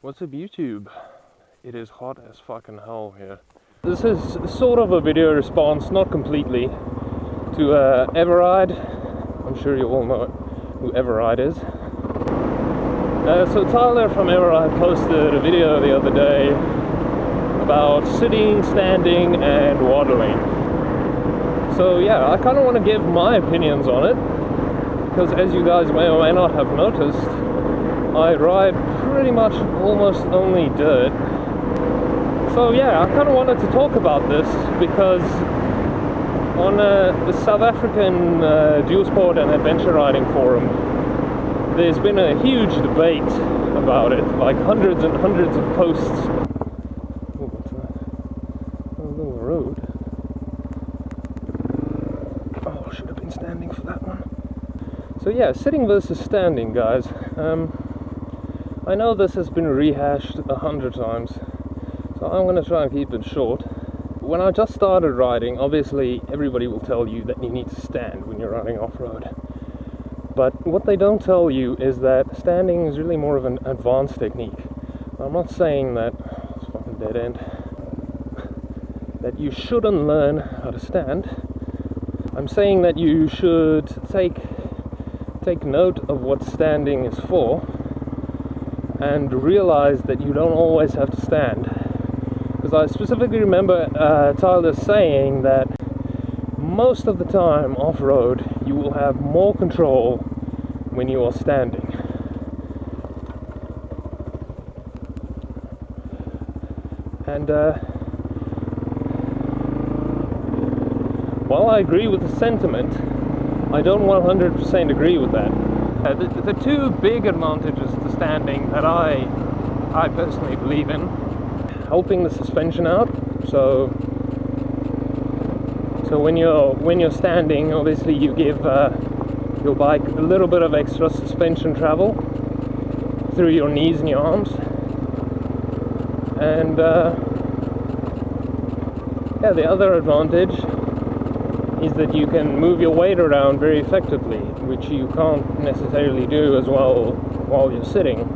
What's up YouTube? It is hot as fucking hell here. This is sort of a video response, not completely, to Everride. I'm sure you all know who Everride is. So Tyler from Everride posted a video the other day about sitting, standing and waddling. So yeah, I kind of want to give my opinions on it, because as you guys may or may not have noticed, I ride pretty much almost only dirt. So yeah, I kind of wanted to talk about this because on the South African dual sport and adventure riding forum, there's been a huge debate about it, like hundreds and hundreds of posts. Oh, what's that? A little road. Oh, should have been standing for that one. So yeah, sitting versus standing, guys. I know this has been rehashed 100 times, so I'm going to try and keep it short. When I just started riding, obviously everybody will tell you that you need to stand when you're riding off-road. But what they don't tell you is that standing is really more of an advanced technique. I'm not saying that, it's fucking dead end, that you shouldn't learn how to stand. I'm saying that you should take note of what standing is for, and realize that you don't always have to stand. Because I specifically remember Tyler saying that most of the time off-road you will have more control when you are standing. And while I agree with the sentiment, I don't 100% agree with that. The two big advantages to standing that I personally believe in: helping the suspension out. So when you're standing, obviously you give your bike a little bit of extra suspension travel through your knees and your arms. And yeah, the other advantage is that you can move your weight around very effectively, which you can't necessarily do as well while you're sitting.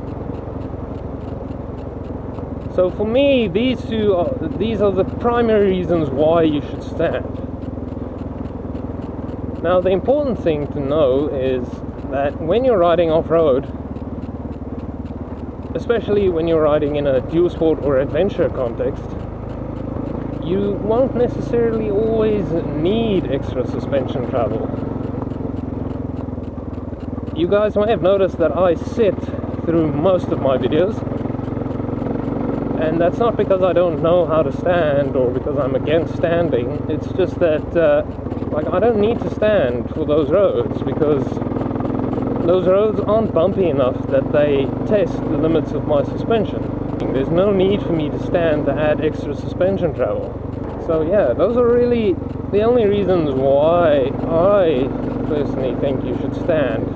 So for me, these are the primary reasons why you should stand. Now, the important thing to know is that when you're riding off-road, especially when you're riding in a dual sport or adventure context, you won't necessarily always need extra suspension travel. You guys might have noticed that I sit through most of my videos, and that's not because I don't know how to stand or because I'm against standing. It's just that like, I don't need to stand for those roads, because those roads aren't bumpy enough that they test the limits of my suspension. There's no need for me to stand to add extra suspension travel. So yeah, those are really the only reasons why I personally think you should stand.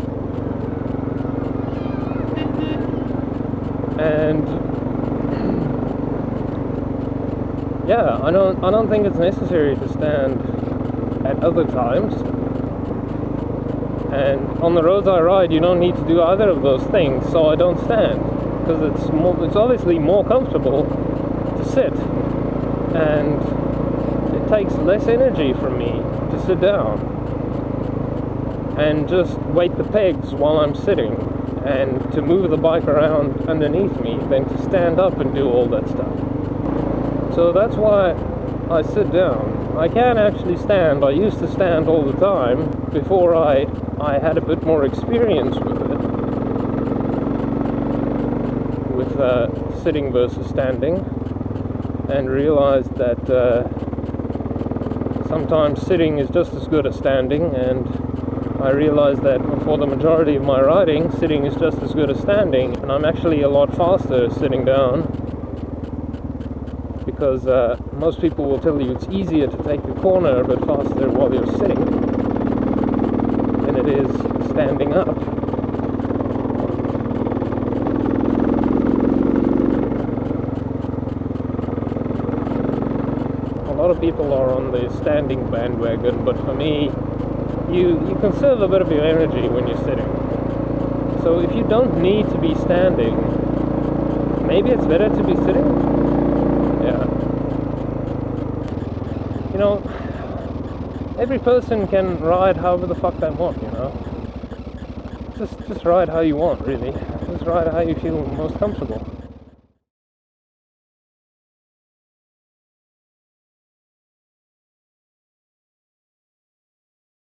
And yeah, I don't think it's necessary to stand at other times. And on the roads I ride, you don't need to do either of those things, so I don't stand, because it's obviously more comfortable to sit, and it takes less energy from me to sit down and just weight the pegs while I'm sitting, and to move the bike around underneath me than to stand up and do all that stuff. So that's why I sit down. I can actually stand. I used to stand all the time before I had a bit more experience with it, with sitting versus standing, and realized that sometimes sitting is just as good as standing, and I realized that for the majority of my riding, sitting is just as good as standing, and I'm actually a lot faster sitting down, because most people will tell you it's easier to take the corner a bit faster while you're sitting than it is standing up. A lot of people are on the standing bandwagon, but for me, you conserve a bit of your energy when you're sitting. So if you don't need to be standing, maybe it's better to be sitting. Yeah. You know, every person can ride however the fuck they want, you know. Just ride how you want, really. Just ride how you feel most comfortable.